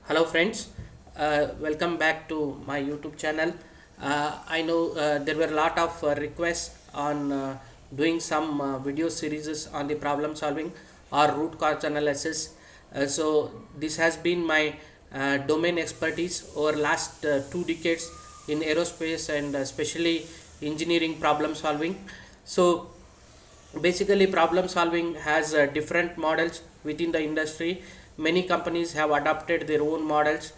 Hello friends, welcome back to my YouTube channel. I know there were a lot of requests on doing some video series on the problem solving or root cause analysis. So this has been my domain expertise over last 2 decades in aerospace and especially engineering problem solving. So basically problem solving has different models within the industry. Many companies have adopted their own models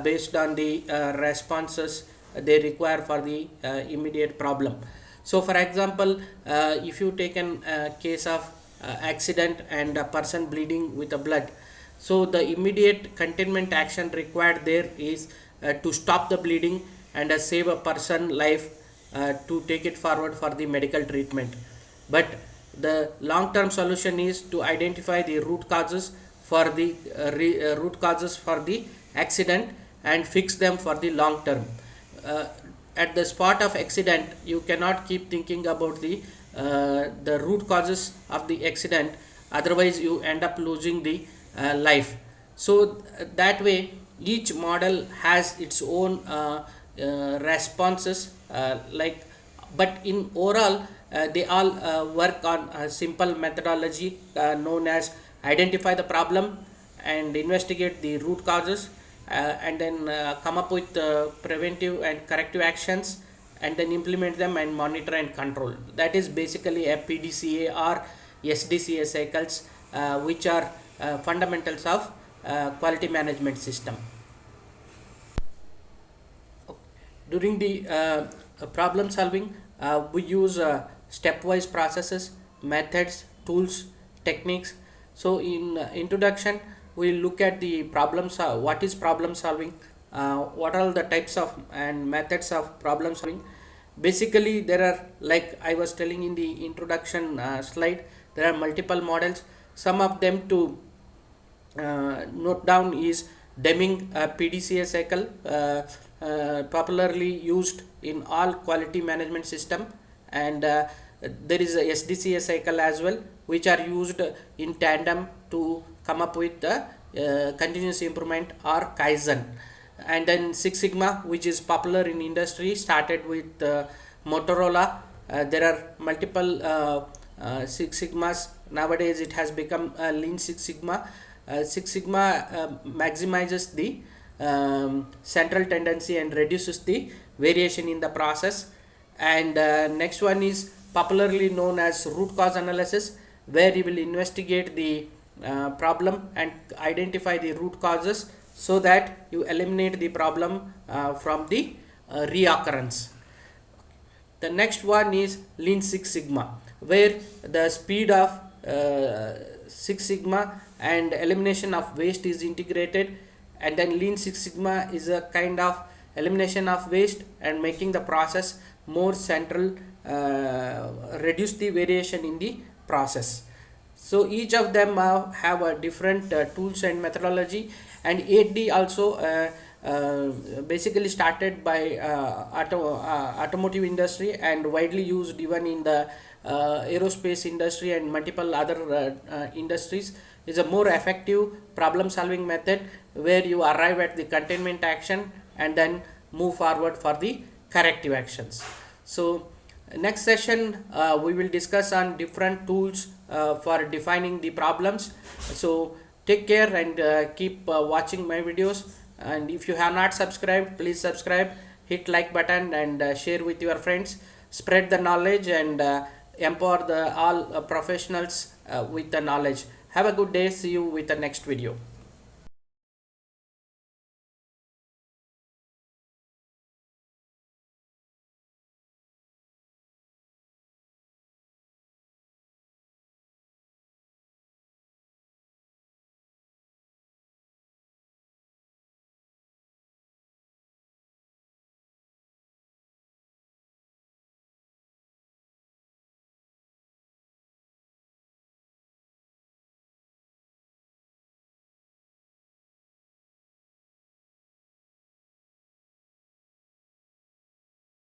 based on the responses they require for the immediate problem. So for example, if you take an case of accident and a person bleeding with a blood, so the immediate containment action required there is to stop the bleeding and save a person life, to take it forward for the medical treatment. But the long term solution is to identify the root causes for the root causes for the accident and fix them for the long term. uh, at the spot of accident, you cannot keep thinking about the root causes of the accident, otherwise you end up losing the life. So that way each model has its own responses, but in overall they all work on a simple methodology known as identify the problem and investigate the root causes, and then come up with preventive and corrective actions, and then implement them and monitor and control. That is basically a PDCA or SDCA cycles, which are fundamentals of quality management system. During the problem solving, we use stepwise processes, methods, tools, techniques. So in introduction, we look at the problems. What is problem solving? What are the types of and methods of problem solving? Basically, there are, like I was telling in the introduction slide, there are multiple models. Some of them to note down is Deming PDCA cycle, popularly used in all quality management system, and there is a SDCA cycle as well, which are used in tandem to come up with the continuous improvement or Kaizen. And then Six Sigma, which is popular in industry, started with Motorola. There are multiple Six Sigmas nowadays. It has become Lean Six Sigma. Six Sigma maximizes the central tendency and reduces the variation in the process. And next one is popularly known as root cause analysis, where you will investigate the problem and identify the root causes so that you eliminate the problem from the reoccurrence. The next one is Lean Six Sigma, where the speed of Six Sigma and elimination of waste is integrated. And then Lean Six Sigma is a kind of elimination of waste and making the process more central, reduce the variation in the process. So each of them have a different tools and methodology. And 8D also basically started by automotive industry and widely used even in the aerospace industry and multiple other industries, is a more effective problem solving method where you arrive at the containment action and then move forward for the corrective actions. So next session we will discuss on different tools for defining the problems. So take care and keep watching my videos. And if you have not subscribed, please subscribe, hit like button, and share with your friends. Spread the knowledge and empower the all professionals with the knowledge. Have a good day. See you with the next video.